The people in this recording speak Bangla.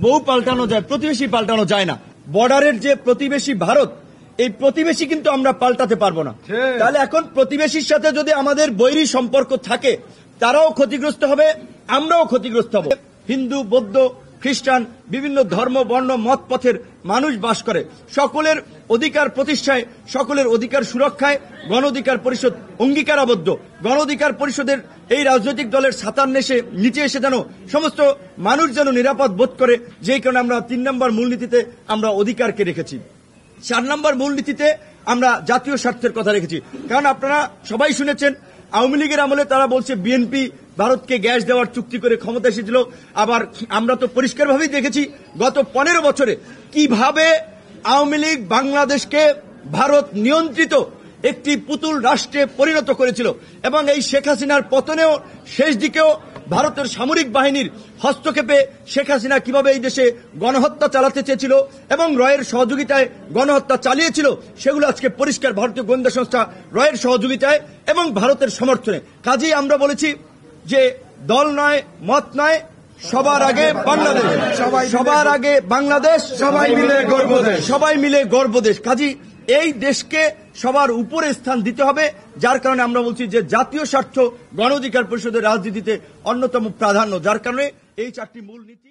বউ পাল্টানো যায়, প্রতিবেশী পাল্টানো যায় না। বর্ডারের যে প্রতিবেশী ভারত, এই প্রতিবেশী কিন্তু আমরা পাল্টাতে পারবো না। তাহলে এখন প্রতিবেশীর সাথে যদি আমাদের বৈরী সম্পর্ক থাকে, তারাও ক্ষতিগ্রস্ত হবে, আমরাও ক্ষতিগ্রস্ত হব। হিন্দু, বৌদ্ধ, খ্রিস্টান, বিভিন্ন ধর্ম, বর্ণ, মত পথের মানুষ বাস করে। সকলের অধিকার প্রতিষ্ঠায়, সকলের অধিকার সুরক্ষায় গণ অধিকার পরিষদ অঙ্গীকারাবদ্ধ। গণ অধিকার পরিষদের এই রাজনৈতিক দলের ছাতার নিচে এসে যেন সমস্ত মানুষ যেন নিরাপদ বোধ করে, যেই কারণে আমরা 3 নম্বর মূলনীতিতে আমরা অধিকারকে রেখেছি। 4 নম্বর মূলনীতিতে আমরা জাতীয় স্বার্থের কথা রেখেছি। কারণ আপনারা সবাই শুনেছেন, আওয়ামী লীগের আমলে তারা বলছে বিএনপি ভারতকে গ্যাস দেওয়ার চুক্তি করে ক্ষমতা এসেছিল। আবার আমরা তো পরিষ্কারভাবেই দেখেছি গত 15 বছরে কিভাবে আওয়ামী লীগ বাংলাদেশকে ভারত নিয়ন্ত্রিত একটি পুতুল রাষ্ট্রে পরিণত করেছিল। এবং এই শেখ হাসিনার পতনেও শেষ দিকেও ভারতের সামরিক বাহিনীর হস্তক্ষেপে শেখ হাসিনা কিভাবে এই দেশে গণহত্যা চালাতে চেয়েছিল এবং রয়ের সহযোগিতায় গণহত্যা চালিয়েছিল, সেগুলো আজকে পরিষ্কার। ভারতীয় গোয়েন্দা সংস্থা রয়ের সহযোগিতায় এবং ভারতের সমর্থনে। কাজেই আমরা বলেছি যে দল নয়, মত নয়, সবার আগে বাংলাদেশ, সবার আগে বাংলাদেশ, সবাই মিলে গর্বদেশ, সবাই মিলে গর্বদেশ। কাজী এই দেশকে সবার উপরে স্থান দিতে হবে। যার কারণে আমরা বলছি যে জাতীয় স্বার্থ গণ অধিকার পরিষদের রাজনীতিতে অন্যতম প্রাধান্য। যার কারণে এই 4টি মূল নীতি।